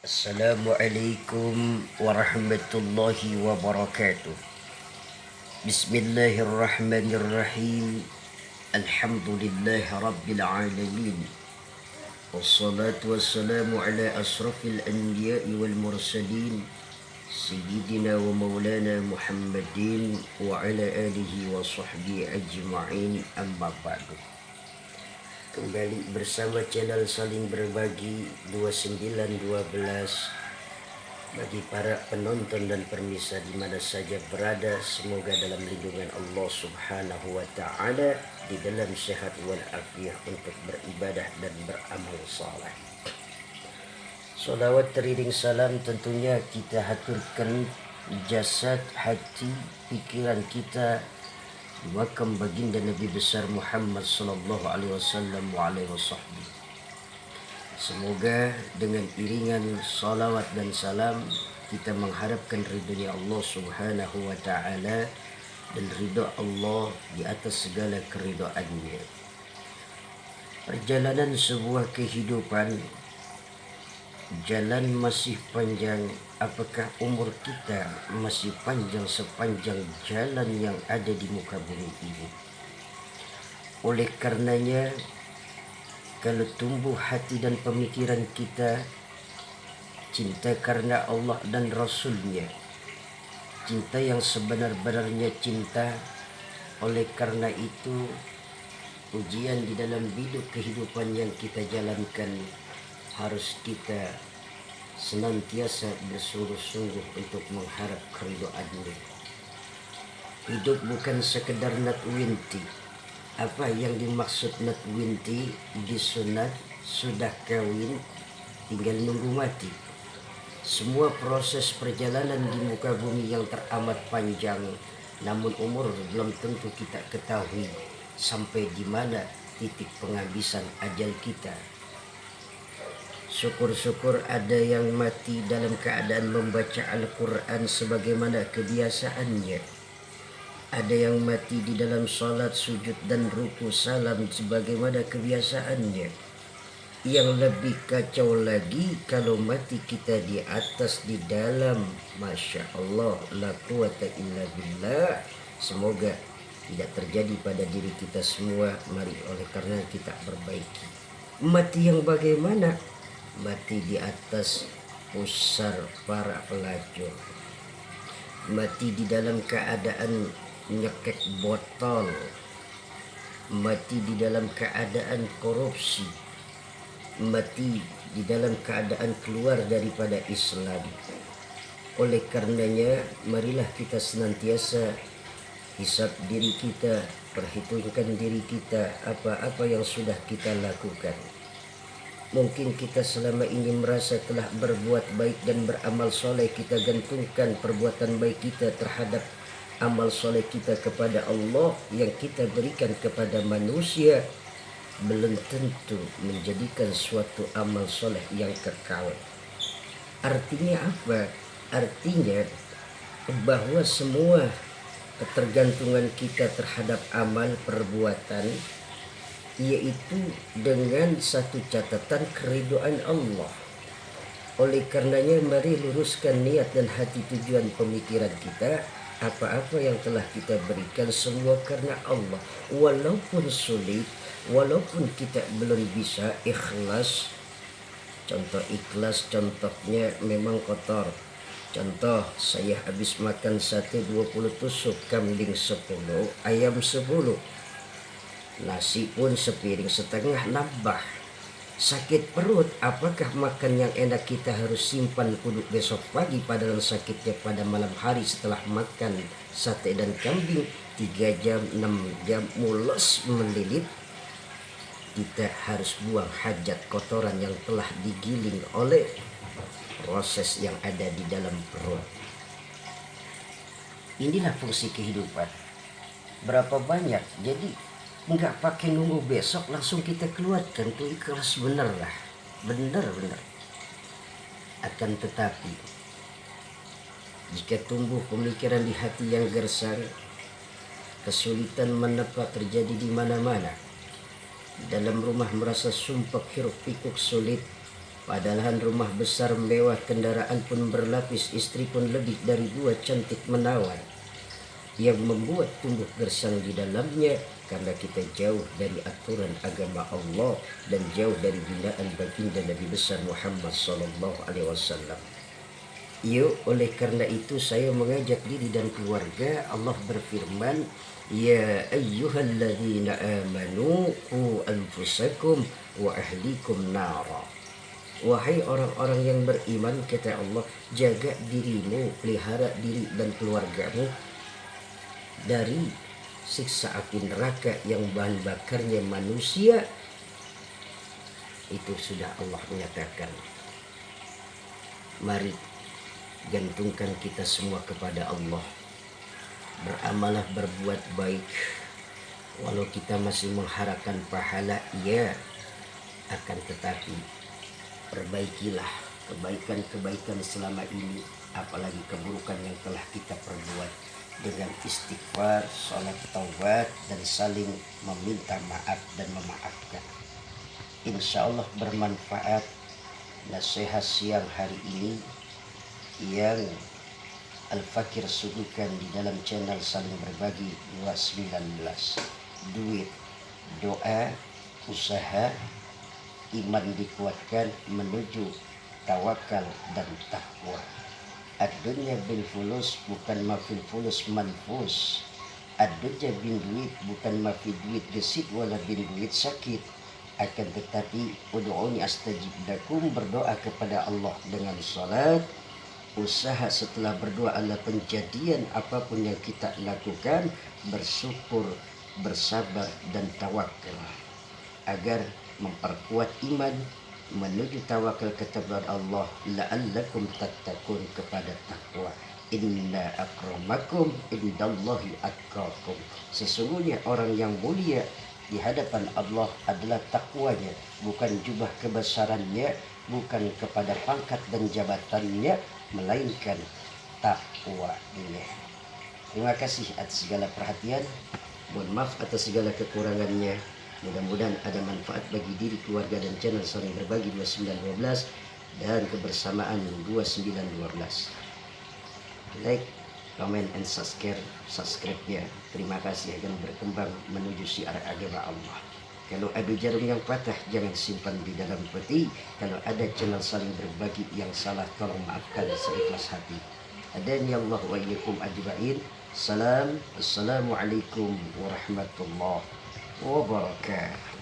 Assalamualaikum warahmatullahi wabarakatuh. Bismillahirrahmanirrahim. Alhamdulillahi rabbil alamin. Wassalatu wassalamu ala asrafil anbiya'i wal mursalin Sayyidina wa maulana Muhammadin wa ala alihi wa sahbihi ajma'in, amma ba'du. Kembali bersama channel Saling Berbagi 2912. Bagi para penonton dan permisa di mana saja berada, semoga dalam lindungan Allah Subhanahu wa taala, di dalam sehat wal afiat untuk beribadah dan beramal saleh. Salawat teriring salam tentunya kita haturkan jasad, hati, pikiran kita di makam baginda Nabi besar Muhammad sallallahu alaihi wasallam wa alaihi wasallam. Semoga dengan iringan salawat dan salam kita mengharapkan ridhonya Allah Subhanahu wa taala dan ridha Allah di atas segala keridhaannya. Perjalanan sebuah kehidupan, jalan masih panjang. Apakah umur kita masih panjang sepanjang jalan yang ada di muka bumi ini? Oleh karenanya, kalau tumbuh hati dan pemikiran kita cinta karena Allah dan Rasulnya, cinta yang sebenar-benarnya cinta, oleh karena itu ujian di dalam hidup kehidupan yang kita jalankan harus kita senantiasa bersungguh-sungguh untuk mengharap keridhaan-Nya. Hidup bukan sekedar natwinti. Apa yang dimaksud natwinti? Disunat, sudah kawin, tinggal nunggu mati. Semua proses perjalanan di muka bumi yang teramat panjang, namun umur belum tentu kita ketahui sampai di mana titik penghabisan ajal kita. Syukur-syukur ada yang mati dalam keadaan membaca Al-Quran sebagaimana kebiasaannya. Ada yang mati di dalam salat, sujud dan ruku salam sebagaimana kebiasaannya. Yang lebih kacau lagi kalau mati kita di atas, di dalam. Masya Allah, la quwata illa billah. Semoga tidak terjadi pada diri kita semua. Mari oleh karena kita perbaiki. Mati yang bagaimana? Mati di atas pusar para pelacur. Mati di dalam keadaan nyekek botol. Mati di dalam keadaan korupsi. Mati di dalam keadaan keluar daripada Islam. Oleh karenanya, marilah kita senantiasa hisab diri kita, perhitungkan diri kita, apa-apa yang sudah kita lakukan. Mungkin kita selama ini merasa telah berbuat baik dan beramal soleh, kita gantungkan perbuatan baik kita terhadap amal soleh kita kepada Allah. Yang kita berikan kepada manusia belum tentu menjadikan suatu amal soleh yang kekal. Artinya apa? Artinya bahwa semua ketergantungan kita terhadap amal perbuatan, yaitu dengan satu catatan keridhaan Allah. Oleh karenanya mari luruskan niat dan hati tujuan pemikiran kita. Apa-apa yang telah kita berikan semua karena Allah. Walaupun sulit, walaupun kita belum bisa ikhlas. Contoh ikhlas, contohnya memang kotor. Contoh, saya habis makan sate 20 tusuk, kambing 10, ayam 10. Nasi pun sepiring setengah nambah. Sakit perut, apakah makan yang enak kita harus simpan kuduk besok pagi, padahal sakitnya pada malam hari setelah makan sate dan kambing 3 jam, 6 jam, mules melilit. Kita harus buang hajat kotoran yang telah digiling oleh proses yang ada di dalam perut. Inilah fungsi kehidupan. Berapa banyak, jadi nggak pakai nunggu besok, langsung kita keluarkan. Itu ikhlas bener lah, bener-bener. Akan tetapi jika tumbuh pemikiran di hati yang gersang, kesulitan menepak terjadi di mana-mana. Dalam rumah merasa sumpah hiruk pikuk sulit, Padahal rumah besar mewah, kendaraan pun berlapis, istri pun lebih dari 2 cantik menawan. Yang membuat tumbuh gersang di dalamnya karena kita jauh dari aturan agama Allah dan jauh dari binaan baginda Nabi besar Muhammad sallallahu alaihi wasallam. Yuk, oleh karena itu saya mengajak diri dan keluarga. Allah berfirman, ya ayyuhalladzina amanu qu anfusakum wa ahlikum nara. Wahai orang-orang yang beriman, kata Allah, jaga dirimu, pelihara diri dan keluargamu dari siksa api neraka yang bahan bakarnya manusia. Itu sudah Allah menyatakan. Mari gantungkan kita semua kepada Allah. Beramalah, berbuat baik. Walau kita masih mengharapkan pahala, ya, akan tetapi perbaikilah kebaikan-kebaikan selama ini, apalagi keburukan yang telah kita perbuat, dengan istighfar, sholat taubat, dan saling meminta maaf dan memaafkan. Insya Allah bermanfaat nasihat siang hari ini yang Al-Fakir suguhkan di dalam channel Saling Berbagi 219. Duit, doa, usaha, iman dikuatkan menuju tawakal dan takwa. Ad-dunya bil fulus bukan mafil fulus manfus. Ad-dunya bin duit bukan mafil duit gesit wala bin duit sakit. Akan tetapi ud'uni astajib lakum, berdoa kepada Allah dengan salat. Usaha setelah berdoa adalah penjadian apapun yang kita lakukan, bersyukur, bersabar dan tawakal agar memperkuat iman menuju tawakal kepada Allah, la'allakum tattaqun, kepada takwa. Inna akramakum indallahi atqakum. Sesungguhnya orang yang mulia di hadapan Allah adalah takwanya, bukan jubah kebesarannya, bukan kepada pangkat dan jabatannya, melainkan takwanya. Terima kasih atas segala perhatian. Mohon maaf atas segala kekurangannya. Mudah-mudahan ada manfaat bagi diri, keluarga, dan channel Saling Berbagi 2912 dan kebersamaan 2912. Like, comment, and subscribe ya. Terima kasih, akan berkembang menuju syiar agama Allah. Kalau ada jarum yang patah, jangan simpan di dalam peti. Kalau ada channel Saling Berbagi yang salah, tolong maafkan seikhlas hati. Adani Allah wa iyyakum ajma'in. Assalamualaikum warahmatullahi wabarakatuh.